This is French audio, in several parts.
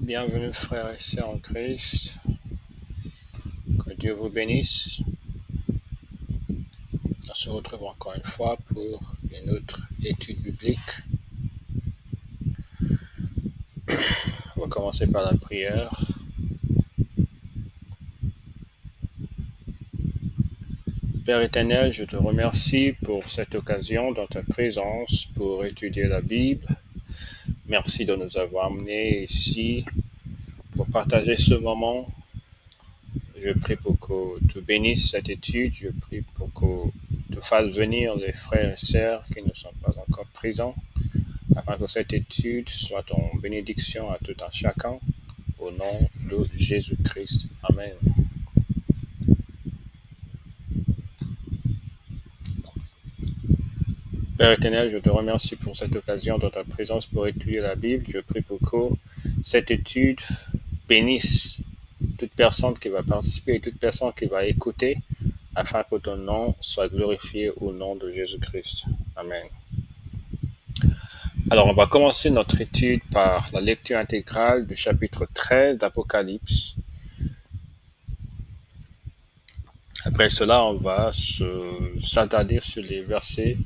Bienvenue frères et sœurs en Christ. Que Dieu vous bénisse. On se retrouve encore une fois pour une autre étude biblique. On va commencer par la prière. Père éternel, je te remercie pour cette occasion dans ta présence pour étudier la Bible. Merci de nous avoir amenés ici pour partager ce moment. Je prie pour que tu bénisses cette étude. Je prie pour que tu fasses venir les frères et sœurs qui ne sont pas encore présents, afin que cette étude soit en bénédiction à tout un chacun, au nom de Jésus-Christ. Amen. Père éternel, je te remercie pour cette occasion dans ta présence pour étudier la Bible. Je prie pour que cette étude bénisse toute personne qui va participer et toute personne qui va écouter, afin que ton nom soit glorifié au nom de Jésus-Christ. Amen. Alors, on va commencer notre étude par la lecture intégrale du chapitre 13 d'Apocalypse. Après cela, on va s'attarder sur les versets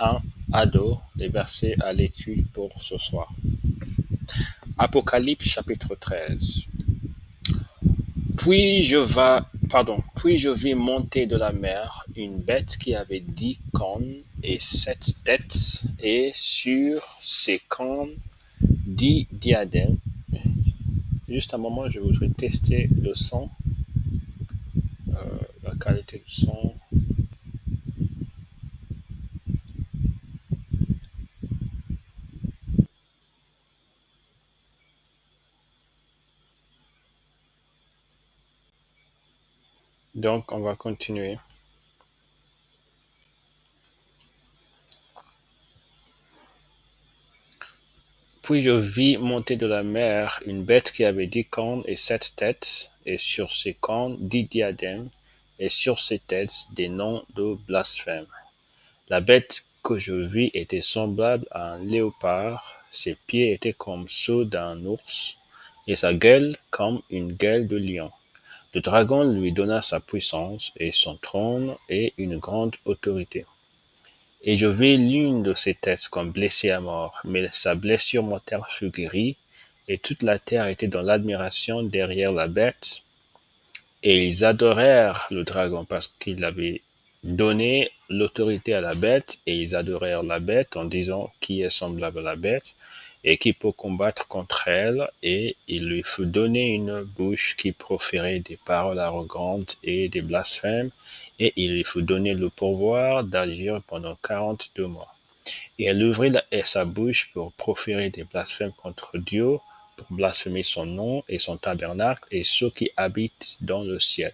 1 à 2, les versets à l'étude pour ce soir. Apocalypse chapitre 13. Puis je vis monter de la mer une bête qui avait 10 cornes et 7 têtes, et sur ses cornes 10 diadèmes. Juste un moment, je voudrais tester le son, la qualité du son. Donc, on va continuer. Puis je vis monter de la mer une bête qui avait 10 cornes et 7 têtes, et sur ses cornes 10 diadèmes, et sur ses têtes des noms de blasphème. La bête que je vis était semblable à un léopard, ses pieds étaient comme ceux d'un ours, et sa gueule comme une gueule de lion. Le dragon lui donna sa puissance, et son trône, et une grande autorité. Et je vis l'une de ses têtes comme blessée à mort, mais sa blessure mortelle fut guérie, et toute la terre était dans l'admiration derrière la bête. Et ils adorèrent le dragon parce qu'il avait donné l'autorité à la bête, et ils adorèrent la bête en disant qui est semblable à la bête et qui peut combattre contre elle, et il lui fut donné une bouche qui proférait des paroles arrogantes et des blasphèmes, et il lui fut donné le pouvoir d'agir pendant 42 mois. Et elle ouvrit sa bouche pour proférer des blasphèmes contre Dieu, pour blasphémer son nom et son tabernacle et ceux qui habitent dans le ciel.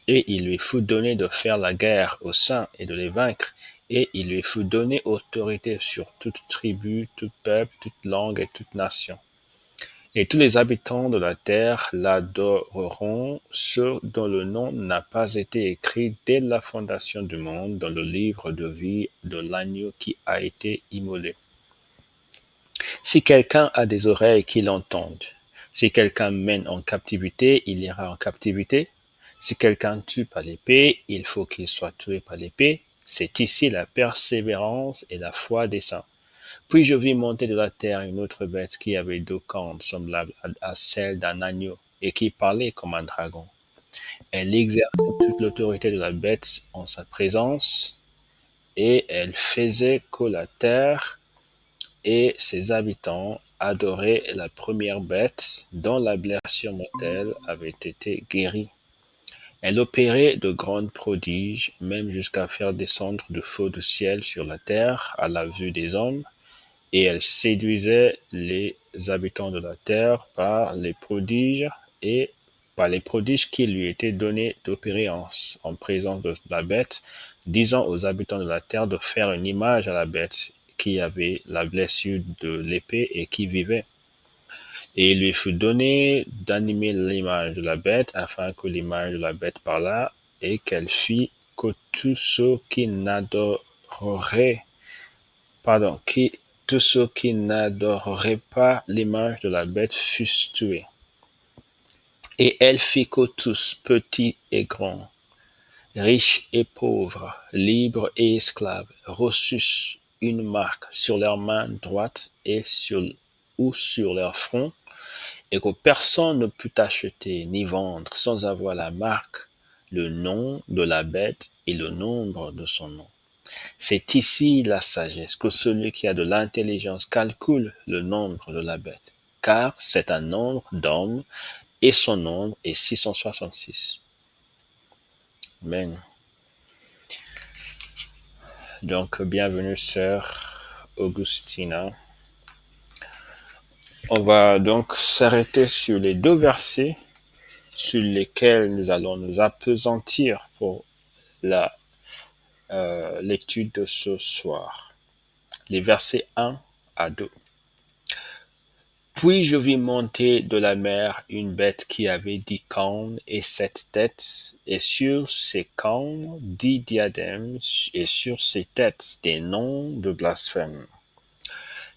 Et il lui fut donné de faire la guerre aux saints et de les vaincre. Et il lui fut donné autorité sur toute tribu, tout peuple, toute langue et toute nation. Et tous les habitants de la terre l'adoreront, ceux dont le nom n'a pas été écrit dès la fondation du monde dans le livre de vie de l'agneau qui a été immolé. Si quelqu'un a des oreilles, qu'il entende. Si quelqu'un mène en captivité, il ira en captivité. Si quelqu'un tue par l'épée, il faut qu'il soit tué par l'épée. C'est ici la persévérance et la foi des saints. Puis je vis monter de la terre une autre bête qui avait 2 cornes semblables à celle d'un agneau et qui parlait comme un dragon. Elle exerçait toute l'autorité de la bête en sa présence, et elle faisait que la terre et ses habitants adoraient la première bête dont la blessure mortelle avait été guérie. Elle opérait de grands prodiges, même jusqu'à faire descendre du feu du ciel sur la terre à la vue des hommes, et elle séduisait les habitants de la terre par les prodiges qui lui étaient donnés d'opérer en présence de la bête, disant aux habitants de la terre de faire une image à la bête qui avait la blessure de l'épée et qui vivait. Et il lui fut donné d'animer l'image de la bête, afin que l'image de la bête parlât, et qu'elle fit que tous ceux qui n'adoreraient tous ceux qui n'adoreraient pas l'image de la bête fussent tués. Et elle fit que tous, petits et grands, riches et pauvres, libres et esclaves, reçussent une marque sur leur main droite ou sur leur front, et que personne ne put acheter ni vendre sans avoir la marque, le nom de la bête et le nombre de son nom. C'est ici la sagesse, que celui qui a de l'intelligence calcule le nombre de la bête, car c'est un nombre d'hommes et son nombre est 666. Amen. Donc, bienvenue, sœur Augustina. On va donc s'arrêter sur les deux versets sur lesquels nous allons nous appesantir pour la lecture de ce soir. Les versets 1 à 2. Puis je vis monter de la mer une bête qui avait 10 cornes et 7 têtes, et sur ses cornes 10 diadèmes, et sur ses têtes des noms de blasphème.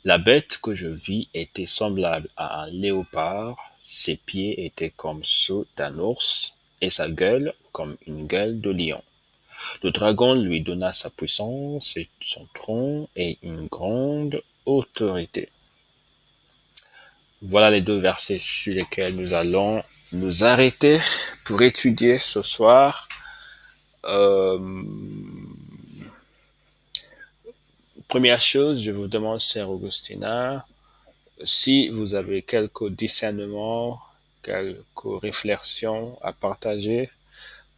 La bête que je vis était semblable à un léopard, ses pieds étaient comme ceux d'un ours, et sa gueule comme une gueule de lion. Le dragon lui donna sa puissance et son trône et une grande autorité. Voilà les deux versets sur lesquels nous allons nous arrêter pour étudier ce soir. Première chose, je vous demande, sœur Augustina, si vous avez quelques discernements, quelques réflexions à partager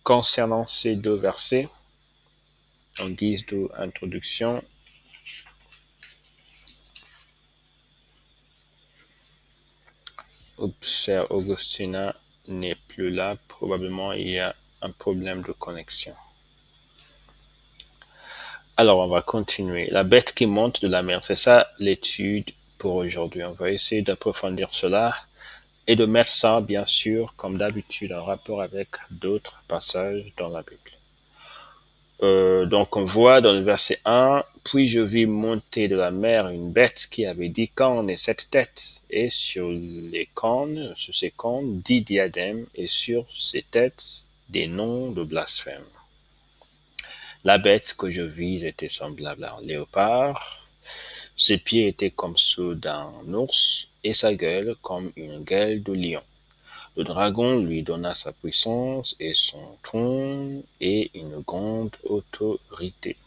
concernant ces deux versets, en guise d'introduction. Sœur Augustina n'est plus là. Probablement, il y a un problème de connexion. Alors, on va continuer. La bête qui monte de la mer, c'est ça l'étude pour aujourd'hui. On va essayer d'approfondir cela et de mettre ça, bien sûr, comme d'habitude, en rapport avec d'autres passages dans la Bible. Donc on voit dans le verset 1, « Puis je vis monter de la mer une bête qui avait 10 cornes et 7 têtes, et sur ses cornes, 10 diadèmes, et sur ses têtes, des noms de blasphème. La bête que je vis était semblable à un léopard, ses pieds étaient comme ceux d'un ours, et sa gueule comme une gueule de lion. Le dragon lui donna sa puissance et son trône et une grande autorité. »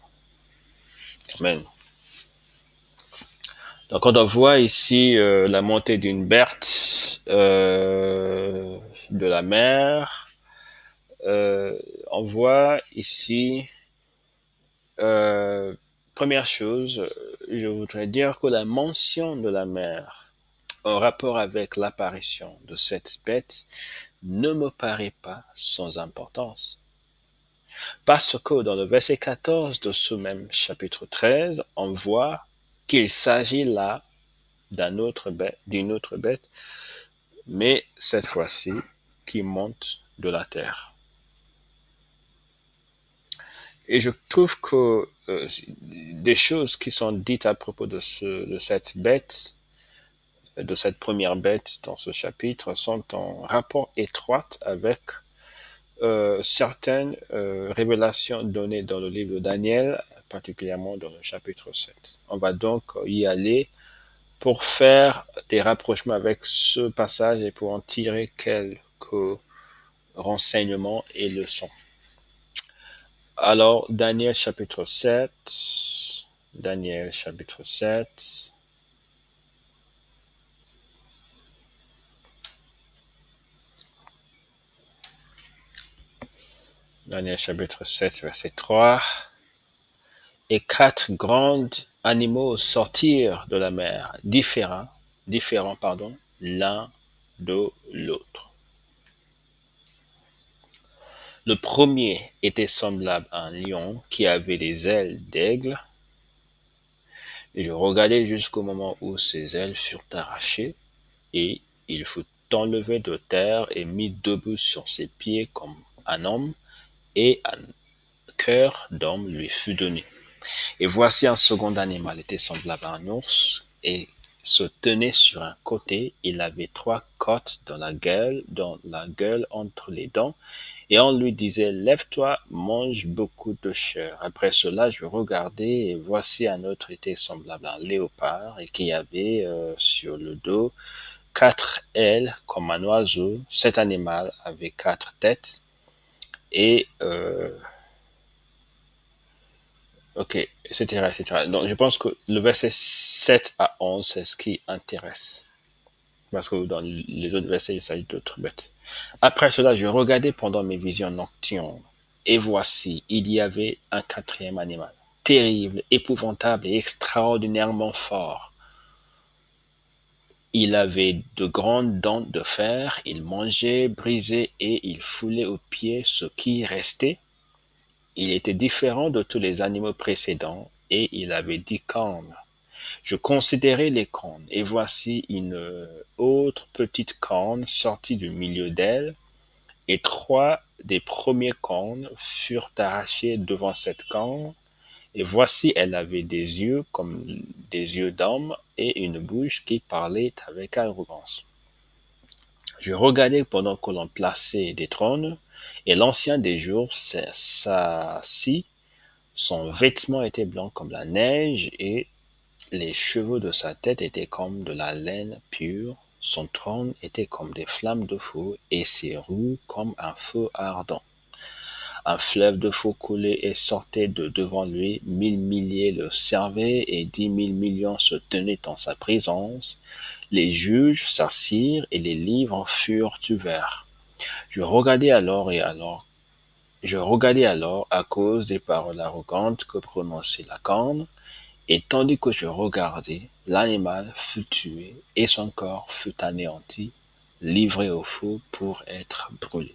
Amen. Donc on voit ici la montée d'une bête de la mer. On voit ici, première chose, je voudrais dire que la mention de la mer en rapport avec l'apparition de cette bête ne me paraît pas sans importance. Parce que dans le verset 14 de ce même chapitre 13, on voit qu'il s'agit là d'une autre bête, mais cette fois-ci qui monte de la terre. Et je trouve que des choses qui sont dites à propos de cette bête, de cette première bête dans ce chapitre, sont en rapport étroit avec certaines révélations données dans le livre de Daniel, particulièrement dans le chapitre 7. On va donc y aller pour faire des rapprochements avec ce passage et pour en tirer quelques renseignements et leçons. Alors, Daniel chapitre 7. Daniel chapitre 7. Daniel chapitre 7, verset 3. Et 4 grands animaux sortirent de la mer, différents, l'un de l'autre. Le premier était semblable à un lion qui avait des ailes d'aigle. Et je regardai jusqu'au moment où ses ailes furent arrachées, et il fut enlevé de terre et mis debout sur ses pieds comme un homme, et un cœur d'homme lui fut donné. Et voici un second animal était semblable à un ours, et se tenait sur un côté. Il avait 3 côtes dans la gueule entre les dents, et on lui disait, lève-toi, mange beaucoup de chair. Après cela, je regardais, et voici un autre était semblable à un léopard, et qui avait sur le dos 4 ailes comme un oiseau. Cet animal avait 4 têtes, et ok, etc., etc. Donc, je pense que le verset 7 à 11, c'est ce qui intéresse. Parce que dans les autres versets, il s'agit d'autres bêtes. Après cela, je regardais pendant mes visions nocturnes, et voici, il y avait un quatrième animal, terrible, épouvantable et extraordinairement fort. Il avait de grandes dents de fer, il mangeait, brisait et il foulait aux pieds ce qui restait. Il était différent de tous les animaux précédents, et il avait 10 cornes. Je considérai les cornes, et voici une autre petite corne sortie du milieu d'elle, et 3 des premiers cornes furent arrachées devant cette corne, et voici elle avait des yeux comme des yeux d'homme, et une bouche qui parlait avec arrogance. Je regardais pendant que l'on plaçait des trônes, et l'ancien des jours s'assit. Son vêtement était blanc comme la neige, et les cheveux de sa tête étaient comme de la laine pure, son trône était comme des flammes de feu, et ses roues comme un feu ardent. Un fleuve de feu coulait et sortait de devant lui, 1000 milliers le servaient, et 10 000 millions se tenaient en sa présence. Les juges s'assirent, et les livres furent ouverts. Je regardais alors à cause des paroles arrogantes que prononçait la corne, et tandis que je regardais, l'animal fut tué, et son corps fut anéanti, livré au feu pour être brûlé.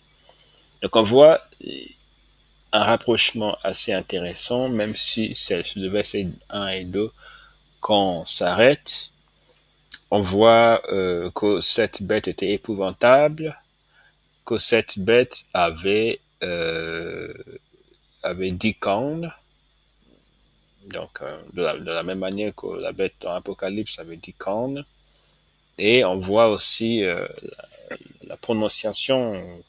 Donc on voit un rapprochement assez intéressant, même si c'est le verset 1 et 2 qu'on s'arrête. On voit que cette bête était épouvantable, que cette bête avait 10 cornes. Donc, de la même manière que la bête dans l'Apocalypse avait 10 cornes. Et on voit aussi la prononciation,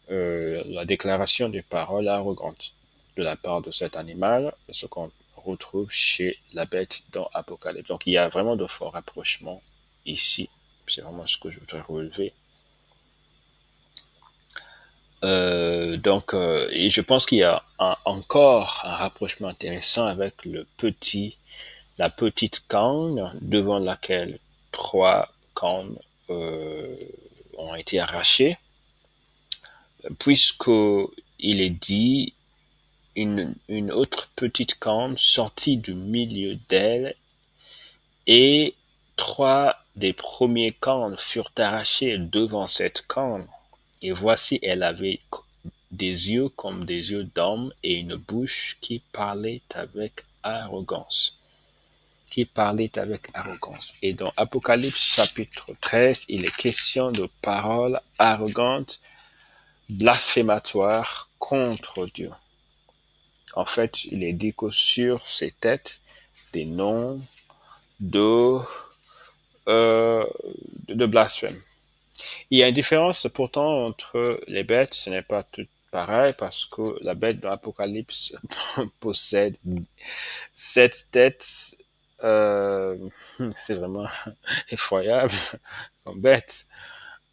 la déclaration des paroles arrogantes de la part de cet animal, ce qu'on retrouve chez la bête dans Apocalypse. Donc, il y a vraiment de forts rapprochements ici. C'est vraiment ce que je voudrais relever. Et je pense qu'il y a encore un rapprochement intéressant avec la petite corne devant laquelle 3 cornes ont été arrachées, puisque il est dit une autre petite corne sortie du milieu d'elle, et 3 des premiers cornes furent arrachées devant cette corne, et voici elle avait des yeux comme des yeux d'homme, et une bouche qui parlait avec arrogance. Et dans Apocalypse chapitre 13, il est question de paroles arrogantes, blasphématoires contre Dieu. En fait, il est dit que sur ces têtes, des noms de, de blasphème. Il y a une différence pourtant entre les bêtes, ce n'est pas tout pareil, parce que la bête de l'Apocalypse possède 7 têtes. C'est vraiment effroyable comme bête.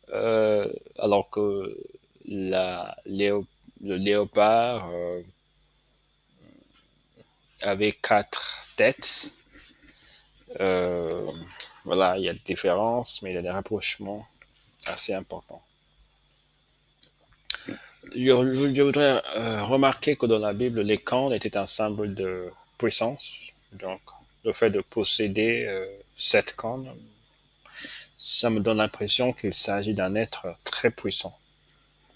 Alors que le léopard avait 4 têtes. Voilà, il y a des différences, mais il y a des rapprochements assez importants. Je voudrais remarquer que dans la Bible, les cornes étaient un symbole de puissance. Donc, le fait de posséder 7 cornes, ça me donne l'impression qu'il s'agit d'un être très puissant.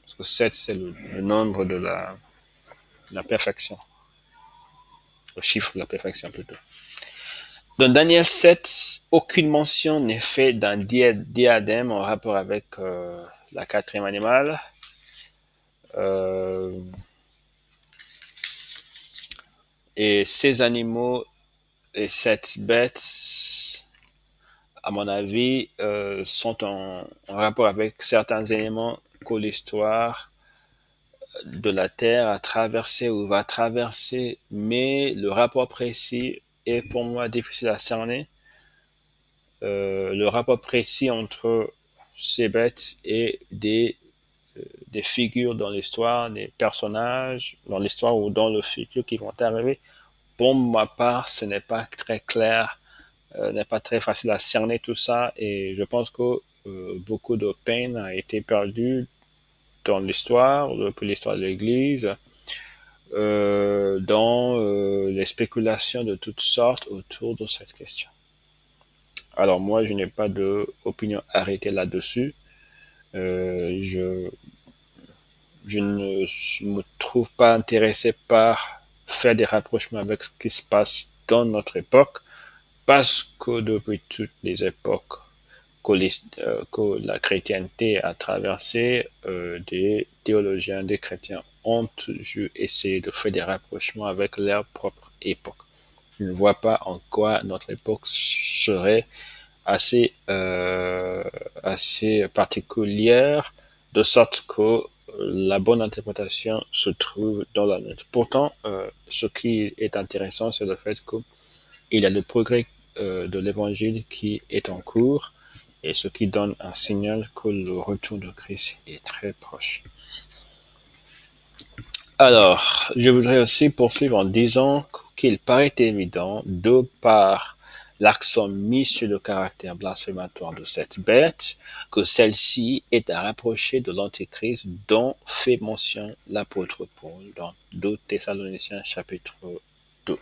Parce que 7, c'est le nombre de la perfection. Le chiffre de la perfection, plutôt. Dans Daniel 7, aucune mention n'est faite d'un diadème en rapport avec la quatrième animal. Et ces animaux et cette bête à mon avis, sont en rapport avec certains éléments que l'histoire de la Terre a traversé ou va traverser, mais le rapport précis est pour moi difficile à cerner. Le rapport précis entre ces bêtes et des figures dans l'histoire, des personnages dans l'histoire ou dans le futur qui vont arriver. Pour ma part, ce n'est pas très clair, n'est pas très facile à cerner tout ça et je pense que beaucoup de peine a été perdue dans l'histoire, depuis l'histoire de l'Église, dans les spéculations de toutes sortes autour de cette question. Alors moi, je n'ai pas d'opinion arrêtée là-dessus. Je ne me trouve pas intéressé par faire des rapprochements avec ce qui se passe dans notre époque, parce que depuis toutes les époques que la chrétienté a traversé, des théologiens, des chrétiens ont toujours essayé de faire des rapprochements avec leur propre époque. Je ne vois pas en quoi notre époque serait assez, assez particulière, de sorte que la bonne interprétation se trouve dans la nôtre. Pourtant, ce qui est intéressant, c'est le fait qu'il y a le progrès de l'évangile qui est en cours, et ce qui donne un signal que le retour de Christ est très proche. Alors, je voudrais aussi poursuivre en disant qu'il paraît évident, de par l'accent mis sur le caractère blasphématoire de cette bête, que celle-ci est à rapprocher de l'Antéchrist dont fait mention l'apôtre Paul dans 2 Thessaloniciens chapitre 2.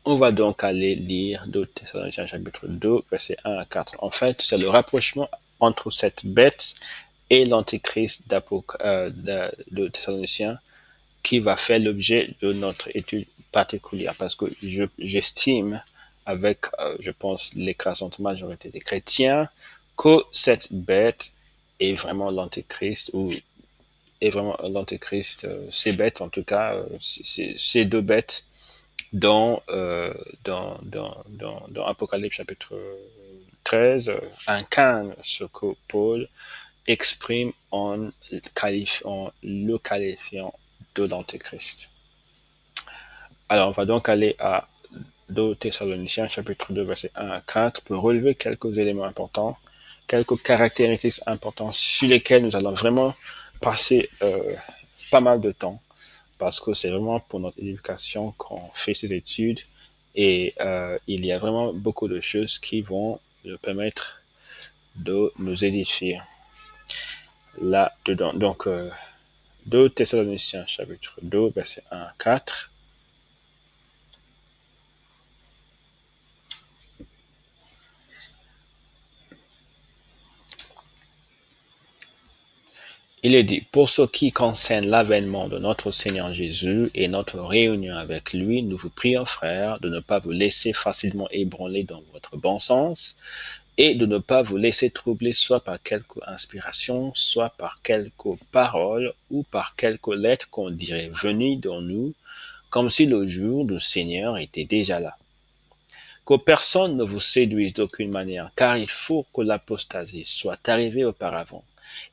On va donc aller lire 2 Thessaloniciens chapitre 2, versets 1 à 4. En fait, c'est le rapprochement entre cette bête et l'Antéchrist de Thessaloniciens qui va faire l'objet de notre étude particulière, parce que j'estime, avec, je pense, l'écrasante majorité des chrétiens, que cette bête est vraiment l'Antéchrist, ou est vraiment l'Antéchrist, ces bêtes, en tout cas, ces deux bêtes dans Apocalypse chapitre 13 incarnent ce que Paul exprime en le qualifiant de l'Antéchrist. Alors, on va donc aller à 2 Thessaloniciens, chapitre 2, versets 1 à 4, pour relever quelques éléments importants, quelques caractéristiques importantes sur lesquelles nous allons vraiment passer pas mal de temps, parce que c'est vraiment pour notre éducation qu'on fait ces études, et il y a vraiment beaucoup de choses qui vont nous permettre de nous édifier là-dedans. Donc, 2 Thessaloniciens, chapitre 2, versets 1 à 4. Il est dit, pour ce qui concerne l'avènement de notre Seigneur Jésus et notre réunion avec lui, nous vous prions, frères, de ne pas vous laisser facilement ébranler dans votre bon sens et de ne pas vous laisser troubler soit par quelque inspiration, soit par quelque parole ou par quelque lettre qu'on dirait venue dans nous, comme si le jour du Seigneur était déjà là. Que personne ne vous séduise d'aucune manière, car il faut que l'apostasie soit arrivée auparavant,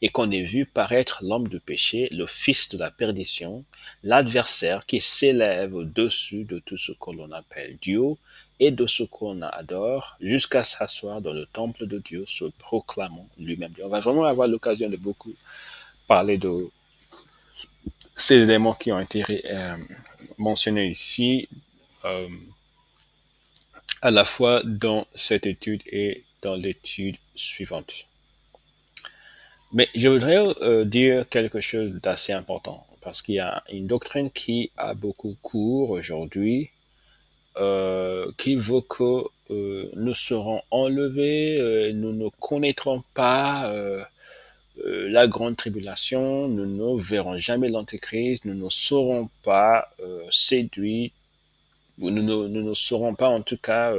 et qu'on ait vu paraître l'homme du péché, le fils de la perdition, l'adversaire qui s'élève au-dessus de tout ce que l'on appelle Dieu et de ce qu'on adore, jusqu'à s'asseoir dans le temple de Dieu, se proclamant lui-même Dieu. On va vraiment avoir l'occasion de beaucoup parler de ces éléments qui ont été mentionnés ici, euh, à la fois dans cette étude et dans l'étude suivante. Mais je voudrais dire quelque chose d'assez important, parce qu'il y a une doctrine qui a beaucoup cours aujourd'hui, qui veut que nous serons enlevés, nous ne connaîtrons pas la grande tribulation, nous ne verrons jamais l'Antéchrist, nous ne serons pas séduits, nous ne serons pas en tout cas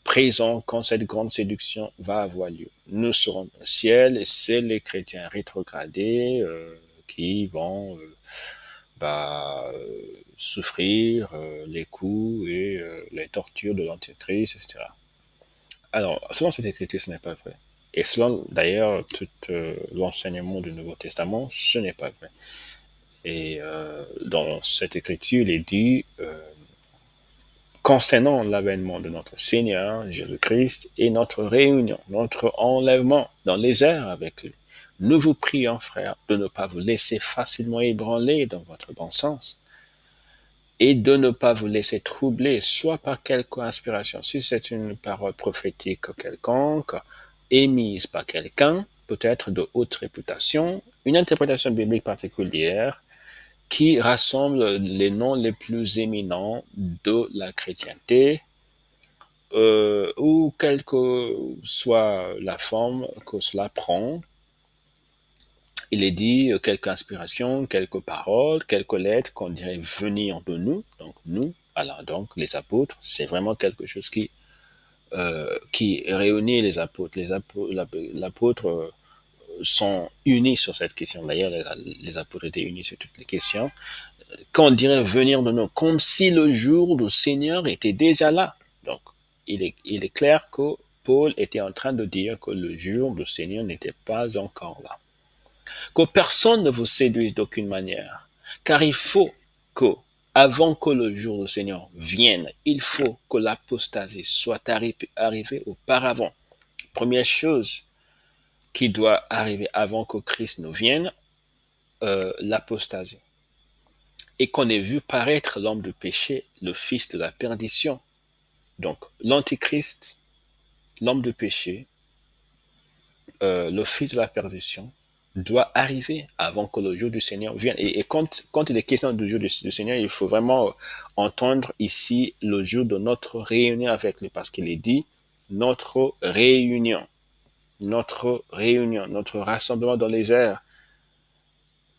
présents quand cette grande séduction va avoir lieu. Nous serons dans le ciel et c'est les chrétiens rétrogradés qui vont souffrir les coups et les tortures de l'Antéchrist, etc. Alors, selon cette écriture, ce n'est pas vrai. Et selon, d'ailleurs, tout l'enseignement du Nouveau Testament, ce n'est pas vrai. Et dans cette écriture, il est dit, concernant l'avènement de notre Seigneur Jésus-Christ et notre réunion, notre enlèvement dans les airs avec lui. Nous vous prions, frères, de ne pas vous laisser facilement ébranler dans votre bon sens et de ne pas vous laisser troubler, soit par quelque inspiration, si c'est une parole prophétique quelconque, émise par quelqu'un, peut-être de haute réputation, une interprétation biblique particulière, qui rassemble les noms les plus éminents de la chrétienté, ou quelle que soit la forme que cela prend. Il est dit quelques inspirations, quelques paroles, quelques lettres qu'on dirait venir de nous. Donc nous, alors donc les apôtres, c'est vraiment quelque chose qui réunit les apôtres. L'apôtre sont unis sur cette question. D'ailleurs, les apôtres étaient unis sur toutes les questions. Qu'on dirait venir de nous, comme si le jour du Seigneur était déjà là. Donc, il est clair que Paul était en train de dire que le jour du Seigneur n'était pas encore là. Que personne ne vous séduise d'aucune manière, car il faut que, avant que le jour du Seigneur vienne, il faut que l'apostasie soit arrivée auparavant. Première chose qui doit arriver avant que Christ ne vienne, l'apostasie. Et qu'on ait vu paraître l'homme du péché, le fils de la perdition. Donc, l'antichrist, l'homme du péché, le fils de la perdition, doit arriver avant que le jour du Seigneur vienne. Et quand il est question du jour du Seigneur, il faut vraiment entendre ici le jour de notre réunion avec lui, parce qu'il est dit notre réunion, notre rassemblement dans les airs,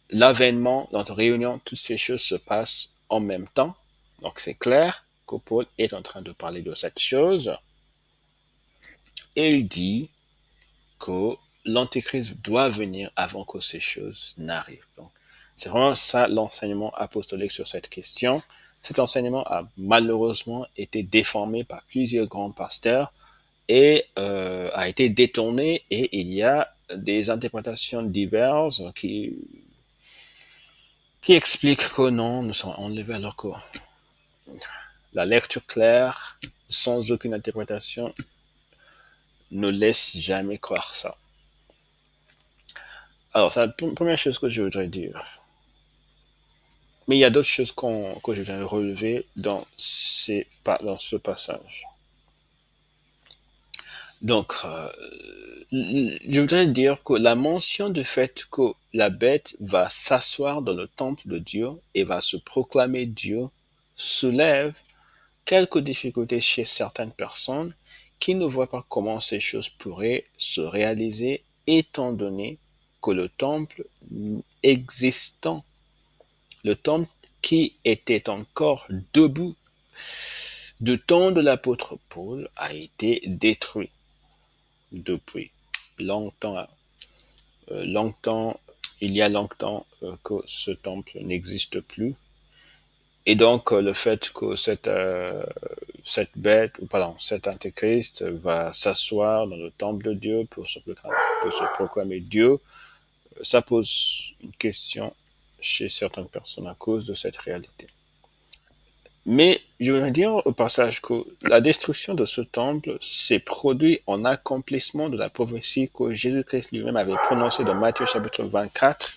l'avènement, notre réunion, toutes ces choses se passent en même temps. Donc c'est clair que Paul est en train de parler de cette chose. Et il dit que l'Antéchrist doit venir avant que ces choses n'arrivent. Donc, c'est vraiment ça l'enseignement apostolique sur cette question. Cet enseignement a malheureusement été déformé par plusieurs grands pasteurs et a été détourné, et il y a des interprétations diverses qui expliquent que non, nous sommes enlevés alors que la lecture claire, sans aucune interprétation, ne laisse jamais croire ça. Alors, c'est la première chose que je voudrais dire. Mais il y a d'autres choses que je voudrais relever dans ce passage. Donc, je voudrais dire que la mention du fait que la bête va s'asseoir dans le temple de Dieu et va se proclamer Dieu soulève quelques difficultés chez certaines personnes qui ne voient pas comment ces choses pourraient se réaliser étant donné que le temple existant, le temple qui était encore debout du temps de l'apôtre Paul a été détruit depuis longtemps, longtemps, il y a longtemps que ce temple n'existe plus. Et donc, le fait que cette bête, ou pardon, cet antéchrist va s'asseoir dans le temple de Dieu pour se proclamer Dieu, ça pose une question chez certaines personnes à cause de cette réalité. Mais je veux dire au passage que la destruction de ce temple s'est produite en accomplissement de la prophétie que Jésus-Christ lui-même avait prononcée dans Matthieu chapitre 24,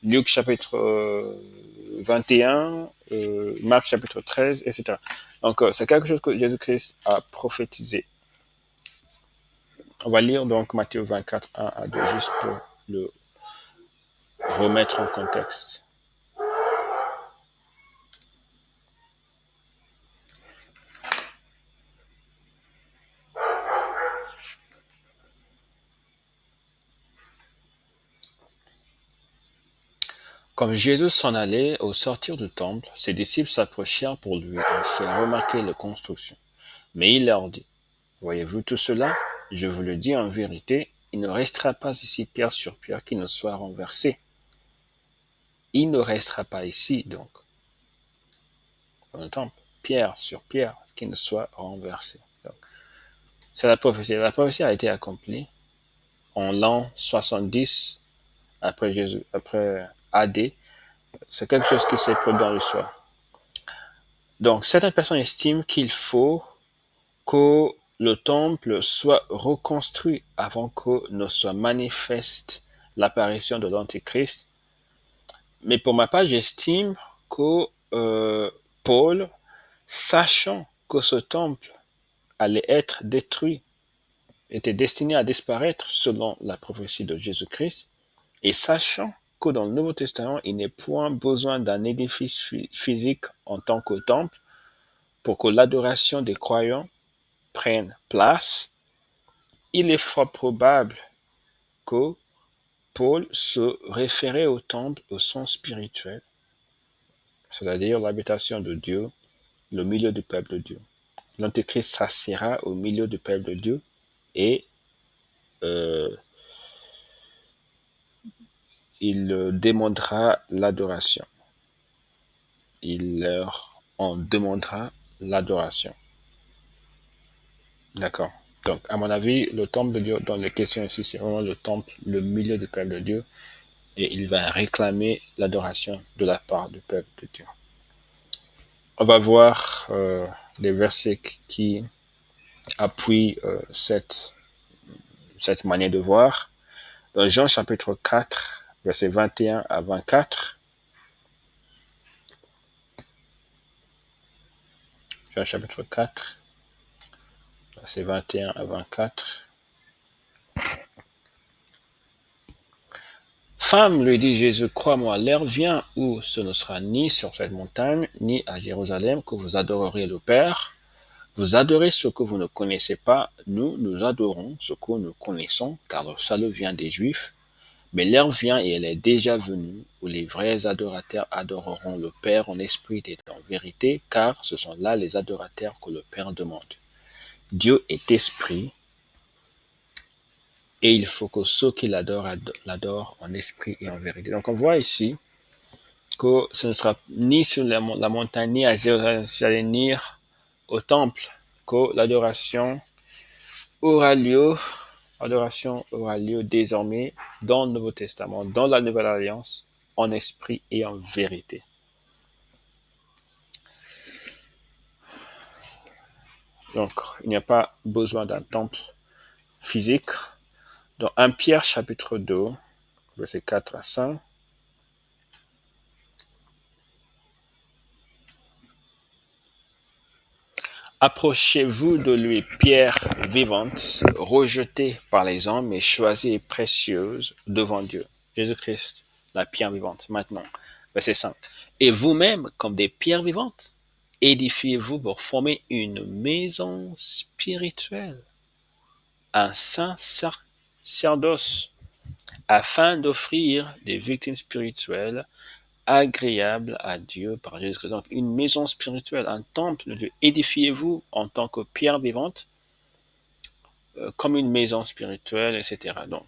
Luc chapitre 21, Marc chapitre 13, etc. Donc c'est quelque chose que Jésus-Christ a prophétisé. On va lire donc Matthieu 24, 1 à 2, juste pour le remettre en contexte. Comme Jésus s'en allait au sortir du temple, ses disciples s'approchèrent pour lui en faire remarquer la construction. Mais il leur dit, « Voyez-vous tout cela? Je vous le dis en vérité, il ne restera pas ici pierre sur pierre qui ne soit renversé. » Il ne restera pas ici, donc, dans le temple, pierre sur pierre qui ne soit renversé. Donc, C'est la prophétie. La prophétie a été accomplie en l'an 70 après Jésus, après AD. C'est quelque chose qui s'est produit dans l'histoire. Donc, certaines personnes estiment qu'il faut que le temple soit reconstruit avant que ne soit manifeste l'apparition de l'Antichrist. Mais pour ma part, j'estime que Paul, sachant que ce temple allait être détruit, était destiné à disparaître selon la prophétie de Jésus-Christ, et sachant que dans le Nouveau Testament, il n'est point besoin d'un édifice physique en tant que temple pour que l'adoration des croyants prenne place, il est fort probable que Paul se référait au temple au sens spirituel, c'est-à-dire l'habitation de Dieu, le milieu du peuple de Dieu. L'Antéchrist s'assiera au milieu du peuple de Dieu et il demandera l'adoration. Il leur en demandera l'adoration. D'accord. Donc, à mon avis, le temple de Dieu dans les questions ici, c'est vraiment le temple, le milieu du peuple de Dieu, et il va réclamer l'adoration de la part du peuple de Dieu. On va voir les versets qui appuient cette manière de voir. Dans Jean chapitre 4, versets 21 à 24. Jean chapitre 4, versets 21 à 24. Femme, lui dit Jésus, crois-moi, l'heure vient où ce ne sera ni sur cette montagne, ni à Jérusalem que vous adorerez le Père. Vous adorez ce que vous ne connaissez pas, nous adorons ce que nous connaissons, car le salut vient des Juifs. Mais l'heure vient et elle est déjà venue, où les vrais adorateurs adoreront le Père en esprit et en vérité, car ce sont là les adorateurs que le Père demande. Dieu est esprit, et il faut que ceux qui l'adorent en esprit et en vérité. Donc on voit ici que ce ne sera ni sur la montagne, ni à Jérusalem, ni au temple, que l'adoration aura lieu désormais dans le Nouveau Testament, dans la Nouvelle Alliance, en esprit et en vérité. Donc, il n'y a pas besoin d'un temple physique. Dans 1 Pierre chapitre 2, versets 4 à 5, approchez-vous de lui, pierre vivante, rejetée par les hommes, mais choisie et précieuse devant Dieu. Jésus-Christ, la pierre vivante. Maintenant, verset 5. Et vous-même, comme des pierres vivantes, édifiez-vous pour former une maison spirituelle, un saint sacerdoce, afin d'offrir des victimes spirituelles agréable à Dieu par Jésus-Christ. Donc, une maison spirituelle, un temple de Dieu. Édifiez-vous en tant que pierre vivante, comme une maison spirituelle, etc. Donc,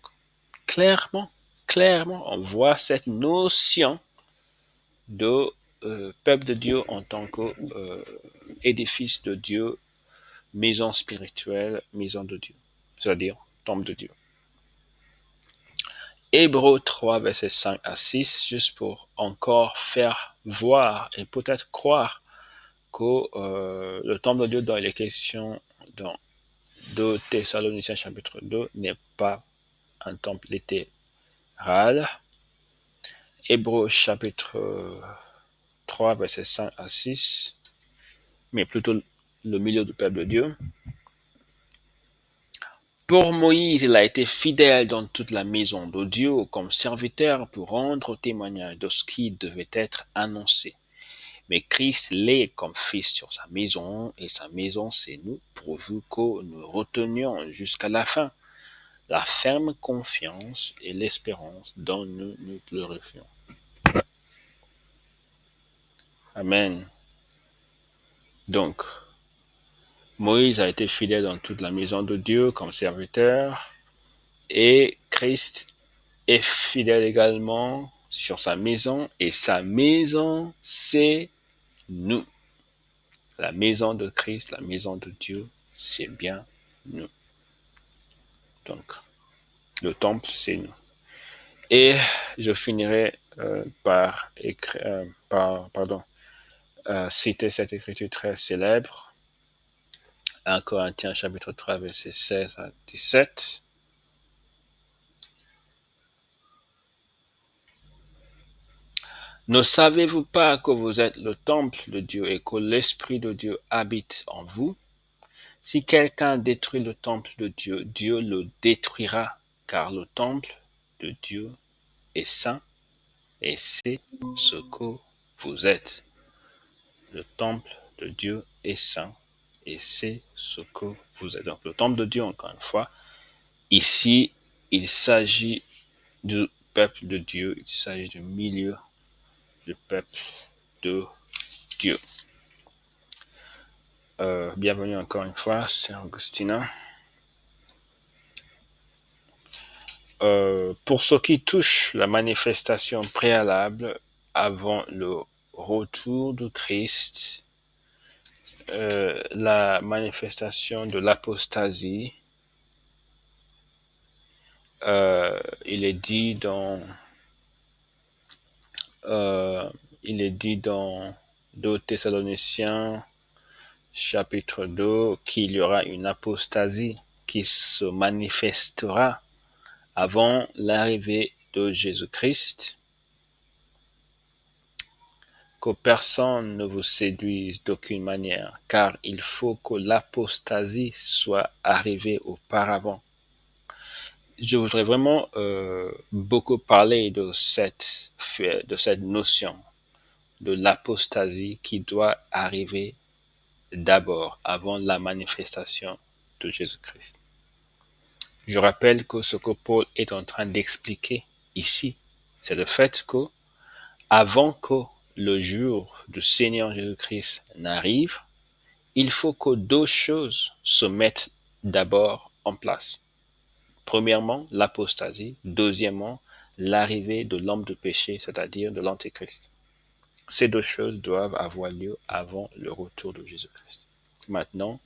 clairement, on voit cette notion de peuple de Dieu en tant que édifice de Dieu, maison spirituelle, maison de Dieu, c'est-à-dire temple de Dieu. Hébreux 3, versets 5 à 6, juste pour encore faire voir et peut-être croire que le temple de Dieu dont il est question dans 2 Thessaloniciens chapitre 2 n'est pas un temple littéral. Hébreux chapitre 3, versets 5 à 6, mais plutôt le milieu du peuple de Dieu. Pour Moïse, il a été fidèle dans toute la maison de Dieu comme serviteur pour rendre témoignage de ce qui devait être annoncé. Mais Christ l'est comme fils sur sa maison, et sa maison, c'est nous, pourvu que nous retenions jusqu'à la fin la ferme confiance et l'espérance dont nous nous glorifions. Amen. Donc, Moïse a été fidèle dans toute la maison de Dieu comme serviteur, et Christ est fidèle également sur sa maison, et sa maison, c'est nous. La maison de Christ, la maison de Dieu, c'est bien nous. Donc, le temple, c'est nous. Et je finirai citer cette écriture très célèbre, 1 Corinthiens chapitre 3, verset 16 à 17. Ne savez-vous pas que vous êtes le temple de Dieu et que l'Esprit de Dieu habite en vous? Si quelqu'un détruit le temple de Dieu, Dieu le détruira, car le temple de Dieu est saint et c'est ce que vous êtes. Le temple de Dieu est saint et c'est ce que vous êtes. Donc le temple de Dieu, encore une fois, ici, il s'agit du peuple de Dieu, il s'agit du milieu du peuple de Dieu. Bienvenue encore une fois, c'est Augustina. Pour ce qui touche la manifestation préalable avant le retour du Christ, la manifestation de l'apostasie, il est dit dans 2 Thessaloniciens chapitre 2 qu'il y aura une apostasie qui se manifestera avant l'arrivée de Jésus-Christ, que personne ne vous séduise d'aucune manière, car il faut que l'apostasie soit arrivée auparavant. Je voudrais vraiment beaucoup parler de cette notion de l'apostasie qui doit arriver d'abord, avant la manifestation de Jésus-Christ. Je rappelle que ce que Paul est en train d'expliquer ici, c'est le fait que avant que le jour du Seigneur Jésus-Christ n'arrive, il faut que deux choses se mettent d'abord en place. Premièrement, l'apostasie. Deuxièmement, l'arrivée de l'homme de péché, c'est-à-dire de l'Antéchrist. Ces deux choses doivent avoir lieu avant le retour de Jésus-Christ. Maintenant,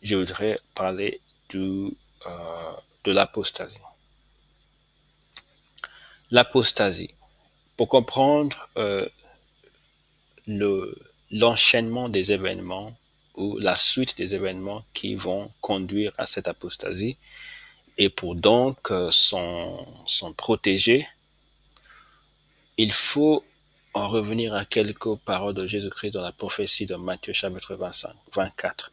je voudrais parler de l'apostasie. L'apostasie. Pour comprendre l'enchaînement des événements ou la suite des événements qui vont conduire à cette apostasie, et pour donc s'en protéger, il faut en revenir à quelques paroles de Jésus-Christ dans la prophétie de Matthieu chapitre 24.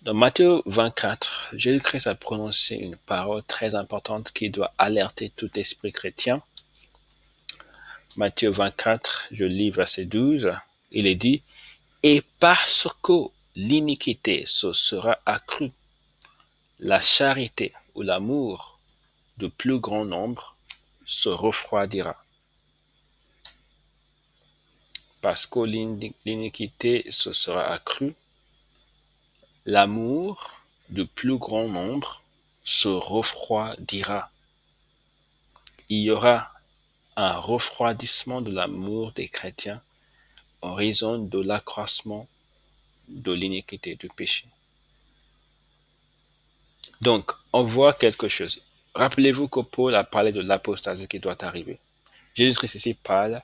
Dans Matthieu 24, Jésus-Christ a prononcé une parole très importante qui doit alerter tout esprit chrétien. Matthieu 24, je lis verset 12, il est dit « Et parce que l'iniquité se sera accrue, la charité ou l'amour de plus grand nombre se refroidira. » Parce que l'iniquité se sera accrue, l'amour de plus grand nombre se refroidira. Il y aura un refroidissement de l'amour des chrétiens en raison de l'accroissement de l'iniquité, du péché. Donc, on voit quelque chose. Rappelez-vous que Paul a parlé de l'apostasie qui doit arriver. Jésus-Christ ici parle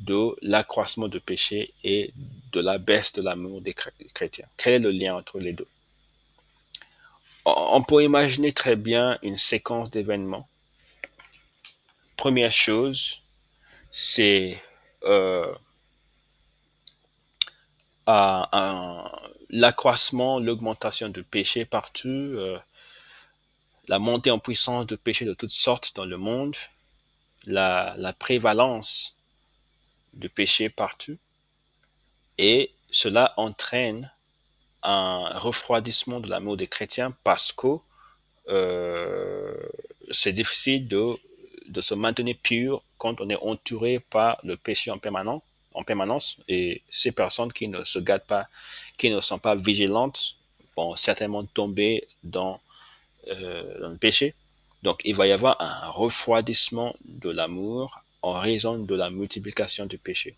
de l'accroissement du péché et de la baisse de l'amour des chrétiens. Quel est le lien entre les deux? On peut imaginer très bien une séquence d'événements. Première chose, c'est l'accroissement, l'augmentation du péché partout, la montée en puissance de péché de toutes sortes dans le monde, la prévalence de péché partout, et cela entraîne un refroidissement de l'amour des chrétiens parce que c'est difficile de se maintenir pur quand on est entouré par le péché en permanence, et ces personnes qui ne se gardent pas, qui ne sont pas vigilantes, vont certainement tomber dans le péché. Donc il va y avoir un refroidissement de l'amour en raison de la multiplication du péché.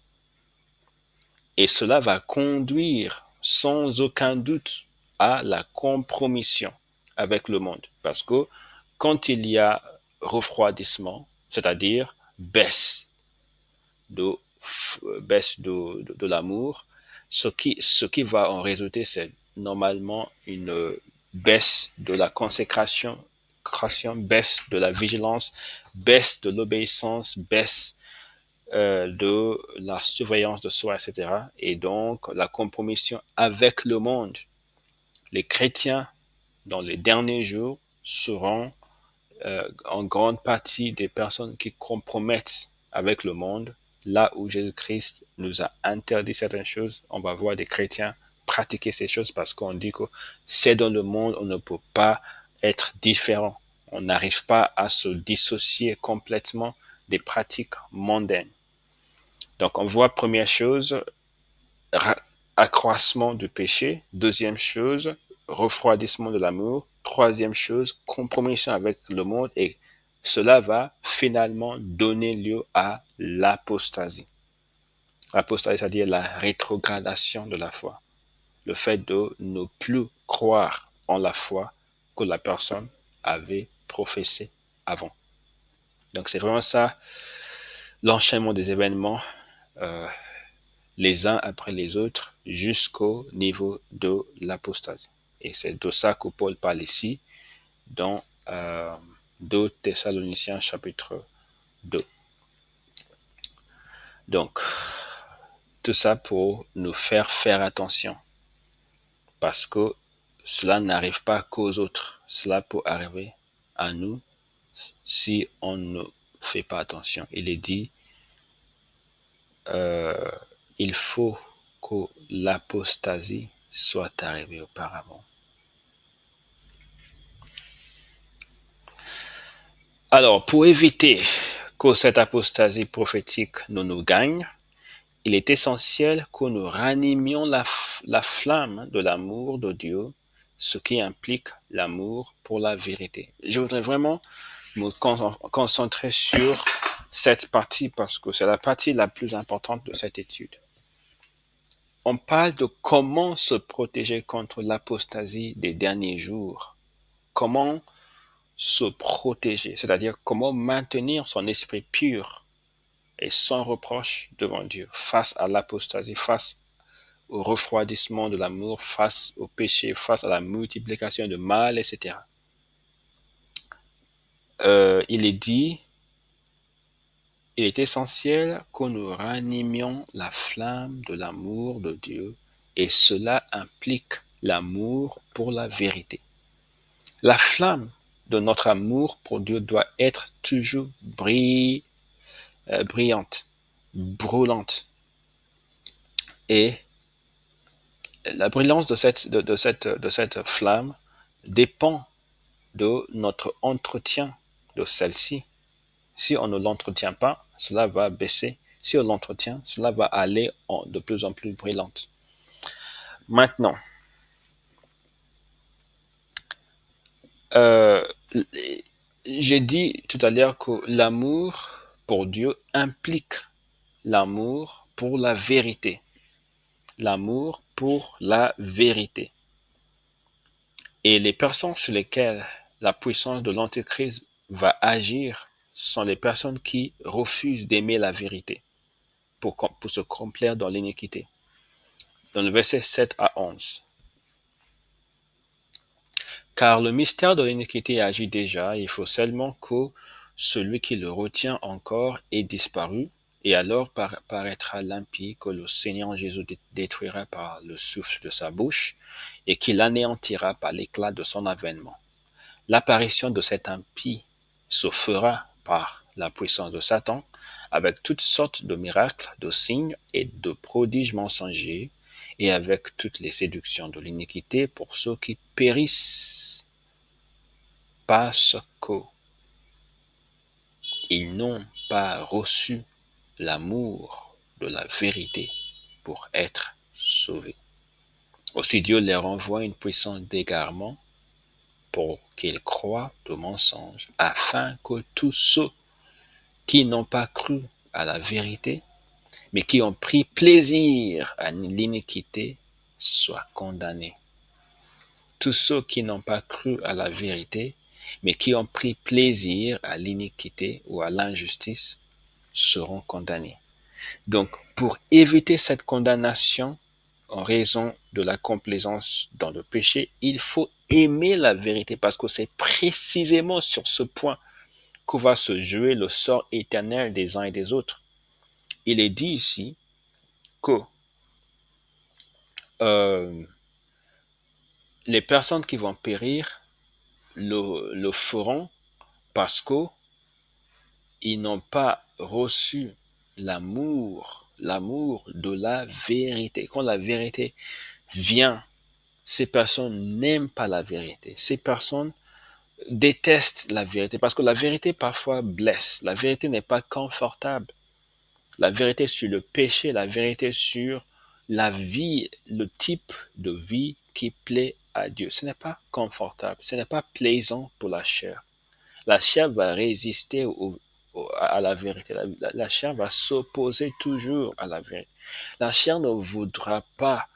Et cela va conduire sans aucun doute à la compromission avec le monde. Parce que quand il y a refroidissement, c'est-à-dire de, baisse de l'amour, ce qui va en résulter, c'est normalement une baisse de la consécration, baisse de la vigilance, baisse de l'obéissance, baisse de la surveillance de soi, etc. Et donc la compromission avec le monde. Les chrétiens, dans les derniers jours, seront en grande partie des personnes qui compromettent avec le monde. Là où Jésus-Christ nous a interdit certaines choses, on va voir des chrétiens pratiquer ces choses parce qu'on dit que c'est dans le monde, on ne peut pas être différent. On n'arrive pas à se dissocier complètement des pratiques mondaines. Donc on voit première chose, accroissement du péché. Deuxième chose, refroidissement de l'amour. Troisième chose, compromission avec le monde. Et cela va finalement donner lieu à l'apostasie. L'apostasie, c'est-à-dire la rétrogradation de la foi. Le fait de ne plus croire en la foi que la personne avait professée avant. Donc c'est vraiment ça, l'enchaînement des événements les uns après les autres jusqu'au niveau de l'apostasie. Et c'est de ça que Paul parle ici dans 2 Thessaloniciens chapitre 2. Donc, tout ça pour nous faire attention parce que cela n'arrive pas qu'aux autres. Cela peut arriver à nous si on ne fait pas attention. Il est dit, il faut que l'apostasie soit arrivée auparavant. Alors, pour éviter que cette apostasie prophétique ne nous gagne, il est essentiel que nous ranimions la flamme de l'amour de Dieu, ce qui implique l'amour pour la vérité. Je voudrais vraiment me concentrer sur cette partie parce que c'est la partie la plus importante de cette étude. On parle de comment se protéger contre l'apostasie des derniers jours. Comment se protéger, c'est-à-dire comment maintenir son esprit pur et sans reproche devant Dieu face à l'apostasie, face au refroidissement de l'amour, face au péché, face à la multiplication de mal, etc. Il est dit, il est essentiel que nous ranimions la flamme de l'amour de Dieu et cela implique l'amour pour la vérité. La flamme de notre amour pour Dieu doit être toujours brillante, brûlante. Et la brillance de cette flamme dépend de notre entretien de celle-ci. Si on ne l'entretient pas, cela va baisser. Si on l'entretient, cela va aller de plus en plus brillante. Maintenant, j'ai dit tout à l'heure que l'amour pour Dieu implique l'amour pour la vérité. L'amour pour la vérité. Et les personnes sur lesquelles la puissance de l'Antéchrist va agir sont les personnes qui refusent d'aimer la vérité pour se complaire dans l'iniquité. Dans le verset 7 à 11. Car le mystère de l'iniquité agit déjà, il faut seulement que celui qui le retient encore ait disparu, et alors paraîtra l'impie que le Seigneur Jésus détruira par le souffle de sa bouche, et qu'il anéantira par l'éclat de son avènement. L'apparition de cet impie se fera par la puissance de Satan, avec toutes sortes de miracles, de signes et de prodiges mensongers, et avec toutes les séductions de l'iniquité pour ceux qui périssent, parce qu'ils n'ont pas reçu l'amour de la vérité pour être sauvés. Aussi Dieu leur envoie une puissance d'égarement pour qu'ils croient au mensonge, afin que tous ceux qui n'ont pas cru à la vérité, mais qui ont pris plaisir à l'iniquité, soient condamnés. tous ceux qui n'ont pas cru à la vérité, mais qui ont pris plaisir à l'iniquité ou à l'injustice, seront condamnés. Donc, pour éviter cette condamnation en raison de la complaisance dans le péché, il faut aimer la vérité parce que c'est précisément sur ce point que va se jouer le sort éternel des uns et des autres. Il est dit ici que euh, les personnes qui vont périr le feront parce qu'ils n'ont pas reçu l'amour de la vérité. Quand la vérité vient, ces personnes n'aiment pas la vérité. Ces personnes détestent la vérité parce que la vérité parfois blesse. La vérité n'est pas confortable. La vérité sur le péché, la vérité sur la vie, le type de vie qui plaît à Dieu. Ce n'est pas confortable, ce n'est pas plaisant pour la chair. La chair va résister à la vérité. La chair va s'opposer toujours à la vérité. La chair ne voudra pas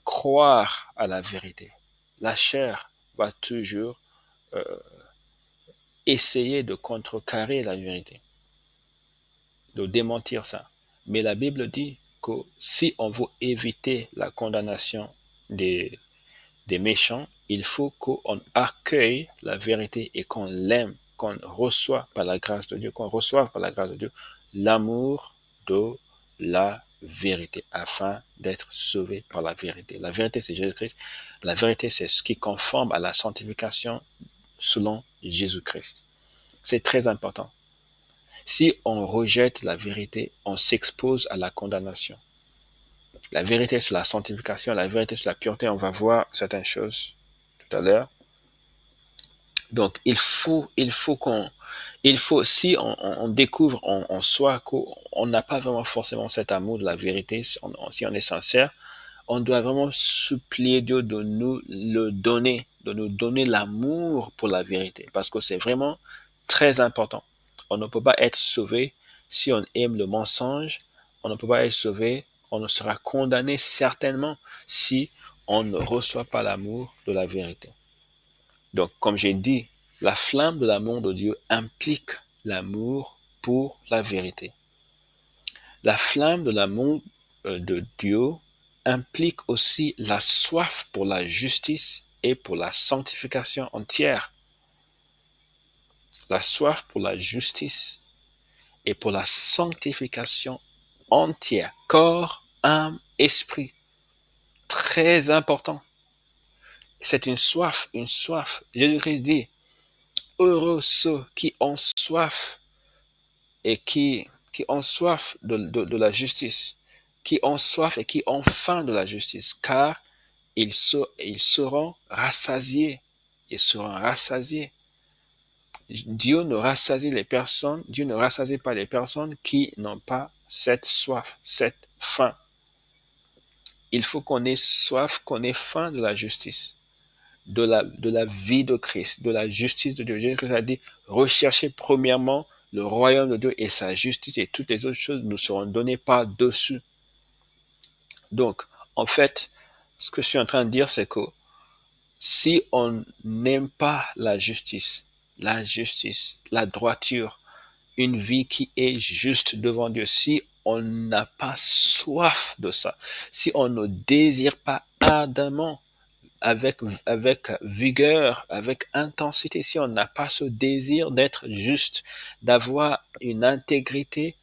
croire à la vérité. La chair va toujours euh, essayer de contrecarrer la vérité, de démentir ça. Mais la Bible dit que si on veut éviter la condamnation des, des méchants, il faut qu'on accueille la vérité et qu'on l'aime, qu'on reçoive par la grâce de Dieu, qu'on reçoive par la grâce de Dieu l'amour de la vérité afin d'être sauvé par la vérité. La vérité, c'est Jésus-Christ. La vérité, c'est ce qui conforme à la sanctification selon Jésus-Christ. C'est très important. Si on rejette la vérité, on s'expose à la condamnation. La vérité sur la sanctification, la vérité sur la pureté, on va voir certaines choses tout à l'heure. Donc, si on découvre en soi qu'on n'a pas vraiment forcément cet amour de la vérité, si on est sincère, on doit vraiment supplier Dieu de nous le donner, de nous donner l'amour pour la vérité, parce que c'est vraiment très important. On ne peut pas être sauvé si on aime le mensonge, on ne peut pas être sauvé, on ne sera condamné certainement si on ne reçoit pas l'amour de la vérité. Donc, comme j'ai dit, la flamme de l'amour de Dieu implique l'amour pour la vérité. La flamme de l'amour de Dieu implique aussi la soif pour la justice et pour la sanctification entière. La soif pour la justice et pour la sanctification entière, corps, âme, esprit. Très important. C'est une soif, une soif. Jésus-Christ dit, heureux ceux qui ont soif et qui ont soif de la justice, qui ont soif et qui ont faim de la justice, car ils seront rassasiés. Ils seront rassasiés. Dieu ne rassasie pas les personnes qui n'ont pas cette soif, cette faim. Il faut qu'on ait soif, qu'on ait faim de la justice, de la vie de Christ, de la justice de Dieu. Jésus-Christ a dit, recherchez premièrement le royaume de Dieu et sa justice et toutes les autres choses nous seront données par-dessus. Donc, en fait, ce que je suis en train de dire, c'est que si on n'aime pas la justice, la droiture, une vie qui est juste devant Dieu, si on n'a pas soif de ça, si on ne désire pas ardemment, avec vigueur, avec intensité, si on n'a pas ce désir d'être juste, d'avoir une intégrité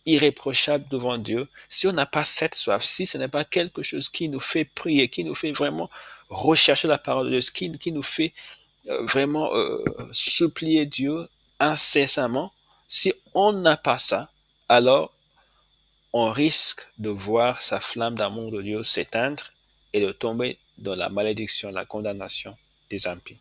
irréprochable devant Dieu, si on n'a pas cette soif, si ce n'est pas quelque chose qui nous fait prier, qui nous fait vraiment rechercher la parole de Dieu, qui nous fait vraiment supplier Dieu incessamment, si on n'a pas ça, alors on risque de voir sa flamme d'amour de Dieu s'éteindre et de tomber dans la malédiction, la condamnation des impies.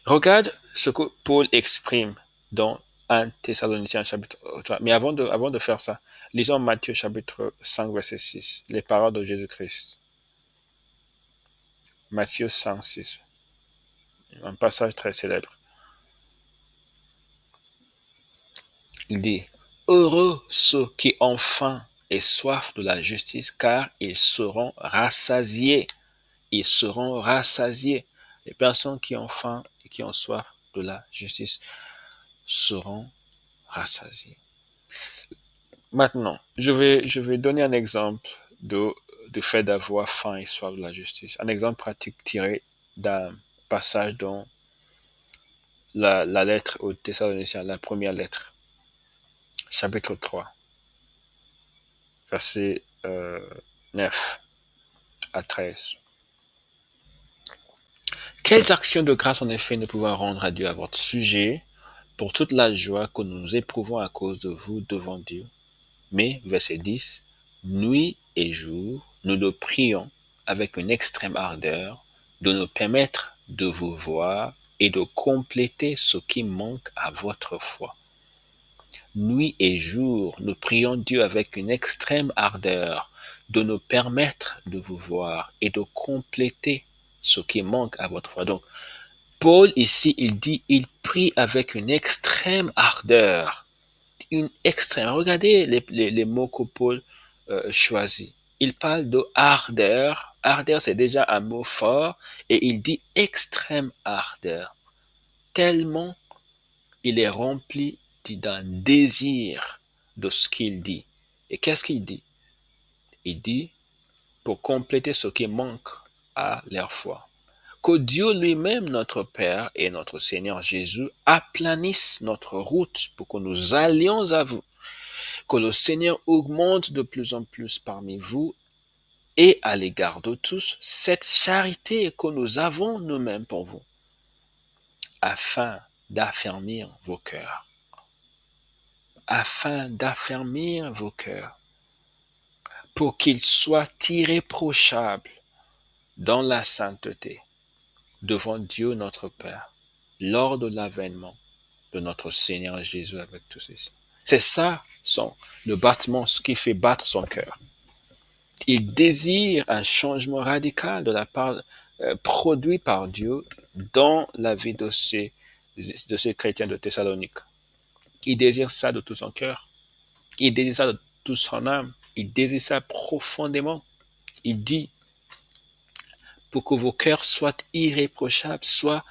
Regarde ce que Paul exprime dans 1 Thessaloniciens chapitre 3. Mais avant de faire ça, lisons Matthieu chapitre 5, verset 6, les paroles de Jésus-Christ. Matthieu 5, 6. Un passage très célèbre. Il dit, heureux ceux qui ont faim et soif de la justice, car ils seront rassasiés. Ils seront rassasiés. Les personnes qui ont faim et qui ont soif de la justice seront rassasiées. Maintenant, je vais donner un exemple du fait d'avoir faim et soif de la justice. Un exemple pratique tiré d'un passage dans la lettre aux Thessaloniciens, la première lettre, chapitre 3, verset 9 à 13. Quelles actions de grâce en effet nous pouvons rendre à Dieu à votre sujet pour toute la joie que nous éprouvons à cause de vous devant Dieu? Mais, verset 10, nuit et jour, nous le prions avec une extrême ardeur de nous permettre de vous voir et de compléter ce qui manque à votre foi. Nuit et jour, nous prions Dieu avec une extrême ardeur de nous permettre de vous voir et de compléter ce qui manque à votre foi. Donc, Paul ici, il dit, il prie avec une extrême ardeur. Une extrême. Regardez les mots que Paul choisit. Il parle de ardeur. Ardeur, c'est déjà un mot fort. Et il dit extrême ardeur. Tellement il est rempli d'un désir de ce qu'il dit. Et qu'est-ce qu'il dit? Il dit, pour compléter ce qui manque à leur foi, que Dieu lui-même, notre Père et notre Seigneur Jésus, aplanisse notre route pour que nous allions à vous. Que le Seigneur augmente de plus en plus parmi vous et à l'égard de tous cette charité que nous avons nous-mêmes pour vous, afin d'affermir vos cœurs. Afin d'affermir vos cœurs, pour qu'ils soient irréprochables dans la sainteté devant Dieu notre Père, lors de l'avènement de notre Seigneur Jésus avec tous ceci. C'est ça, le battement, ce qui fait battre son cœur. Il désire un changement radical de la part produit par Dieu dans la vie de ces chrétiens de Thessalonique. Il désire ça de tout son cœur. Il désire ça de toute son âme. Il désire ça profondément. Il dit, pour que vos cœurs soient irréprochables, soient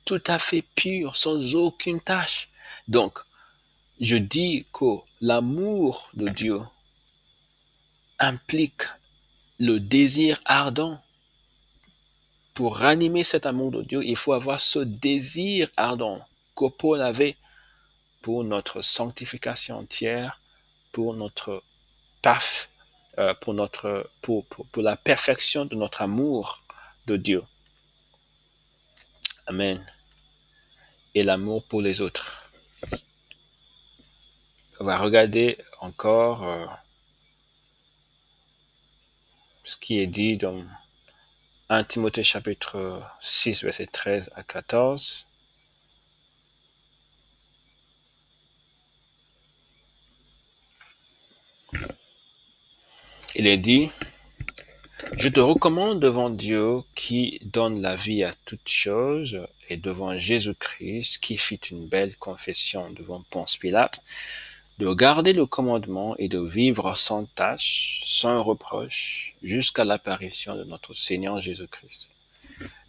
tout à fait purs, sans aucune tâche. Donc, je dis que l'amour de Dieu implique le désir ardent. Pour ranimer cet amour de Dieu, il faut avoir ce désir ardent que Paul avait pour notre sanctification entière, pour notre paf, pour la perfection de notre amour de Dieu. Amen. Et l'amour pour les autres. On va regarder encore ce qui est dit dans 1 Timothée chapitre 6, verset 13 à 14. Il est dit, je te recommande devant Dieu qui donne la vie à toutes choses et devant Jésus-Christ qui fit une belle confession devant Ponce Pilate, de garder le commandement et de vivre sans tâche, sans reproche, jusqu'à l'apparition de notre Seigneur Jésus-Christ.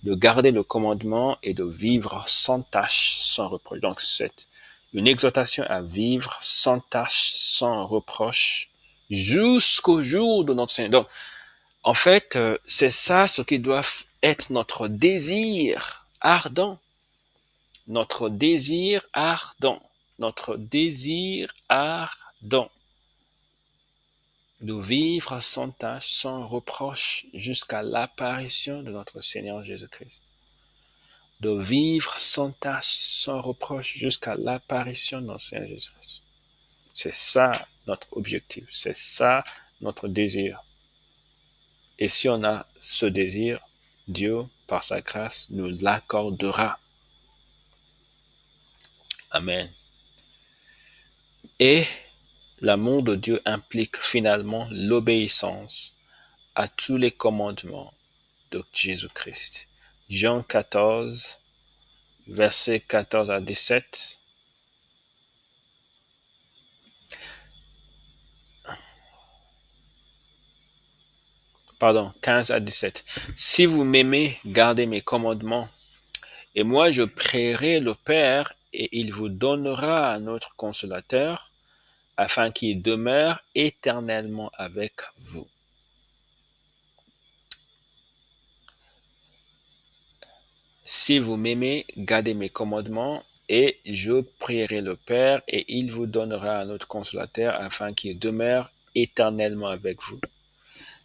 De garder le commandement et de vivre sans tâche, sans reproche. Donc c'est une exhortation à vivre sans tâche, sans reproche, jusqu'au jour de notre Seigneur. Donc, en fait, c'est ça ce qui doit être notre désir ardent. Notre désir ardent. Notre désir ardent. De vivre sans tâche, sans reproche, jusqu'à l'apparition de notre Seigneur Jésus-Christ. De vivre sans tâche, sans reproche, jusqu'à l'apparition de notre Seigneur Jésus-Christ. C'est ça notre objectif. C'est ça notre désir. Et si on a ce désir, Dieu, par sa grâce, nous l'accordera. Amen. Et l'amour de Dieu implique finalement l'obéissance à tous les commandements de Jésus-Christ. Jean 14, versets 14 à 17. Pardon, 15 à 17. Si vous m'aimez, gardez mes commandements. Et moi, je prierai le Père, et il vous donnera un autre consolateur, afin qu'il demeure éternellement avec vous. Si vous m'aimez, gardez mes commandements, et je prierai le Père, et il vous donnera un autre consolateur, afin qu'il demeure éternellement avec vous.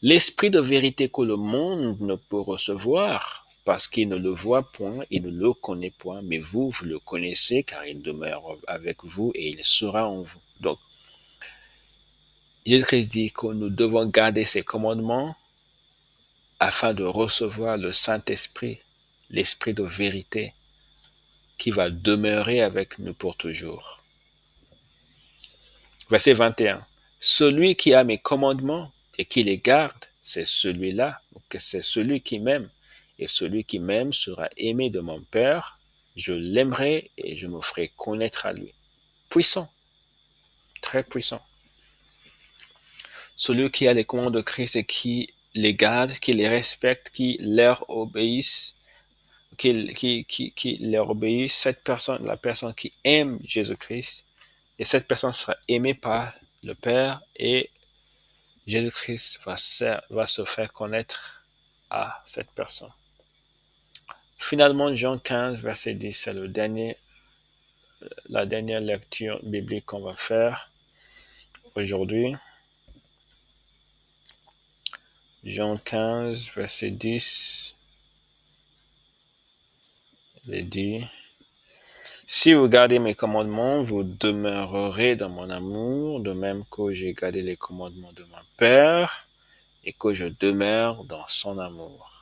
L'esprit de vérité que le monde ne peut recevoir, parce qu'il ne le voit point, il ne le connaît point, mais vous, vous le connaissez, car il demeure avec vous et il sera en vous. Donc, Jésus-Christ dit que nous devons garder ses commandements afin de recevoir le Saint-Esprit, l'esprit de vérité, qui va demeurer avec nous pour toujours. Verset 21. Celui qui a mes commandements et qui les garde, c'est celui-là, c'est celui qui m'aime. Et celui qui m'aime sera aimé de mon Père. Je l'aimerai et je me ferai connaître à lui. Puissant, très puissant. Celui qui a les commandements de Christ et qui les garde, qui les respecte, qui leur obéisse, qui leur obéit, cette personne, la personne qui aime Jésus-Christ, et cette personne sera aimée par le Père et Jésus-Christ va se faire connaître à cette personne. Finalement, Jean 15, verset 10, c'est la dernière lecture biblique qu'on va faire aujourd'hui. Jean 15, verset 10, il est dit, « Si vous gardez mes commandements, vous demeurerez dans mon amour, de même que j'ai gardé les commandements de mon Père et que je demeure dans son amour. »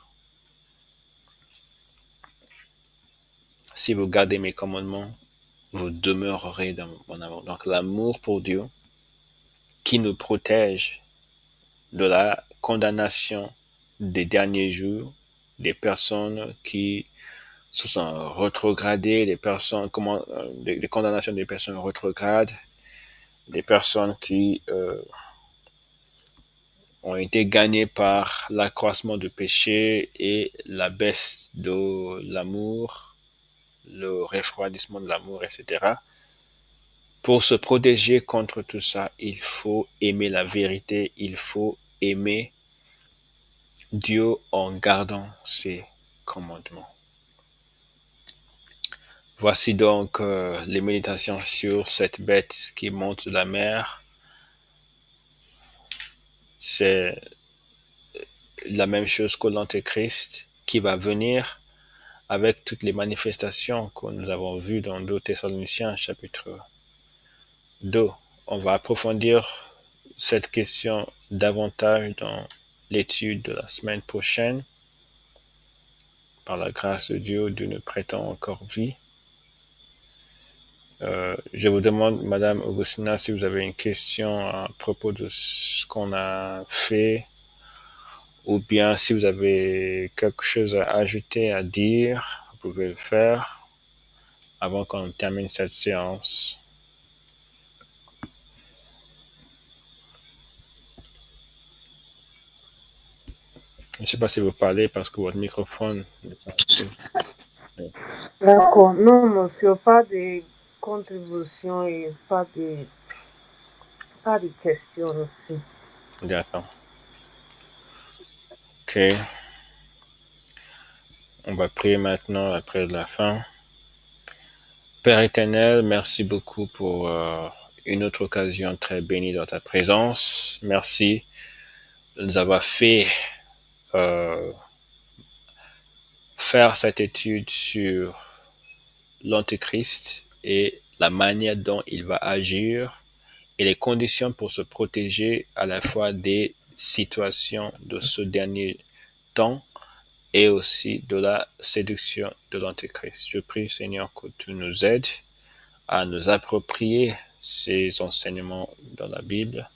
Si vous gardez mes commandements, vous demeurerez dans mon amour. Donc l'amour pour Dieu qui nous protège de la condamnation des derniers jours, des personnes qui se sont rétrogradées, des condamnations des personnes rétrogrades, des personnes qui ont été gagnées par l'accroissement du péché et la baisse de l'amour, le refroidissement de l'amour, etc. Pour se protéger contre tout ça, il faut aimer la vérité, il faut aimer Dieu en gardant ses commandements. Voici donc les méditations sur cette bête qui monte de la mer. C'est la même chose que l'Antéchrist qui va venir avec toutes les manifestations que nous avons vues dans 2 Thessaloniciens chapitre 2. On va approfondir cette question davantage dans l'étude de la semaine prochaine. Par la grâce de Dieu, Dieu nous prêtant encore vie. Je vous demande, Madame Augustina, si vous avez une question à propos de ce qu'on a fait, ou bien si vous avez quelque chose à ajouter, à dire, vous pouvez le faire avant qu'on termine cette séance. Je ne sais pas si vous parlez parce que votre microphone n'est pas actif. D'accord. Non, monsieur, pas de contribution et pas de questions aussi. D'accord. Ok. On va prier maintenant après la fin. Père éternel, merci beaucoup pour une autre occasion très bénie dans ta présence. Merci de nous avoir fait faire cette étude sur l'Antéchrist et la manière dont il va agir et les conditions pour se protéger à la fois des situations de ce dernier temps et aussi de la séduction de l'Antéchrist. Je prie, Seigneur, que tu nous aides à nous approprier ces enseignements dans la Bible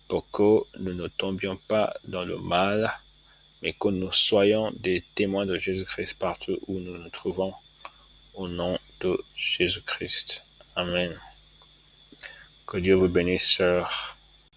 pour que nous ne tombions pas dans le mal, mais que nous soyons des témoins de Jésus-Christ partout où nous nous trouvons. Au nom de Jésus-Christ. Amen. Que Dieu vous bénisse, sœur.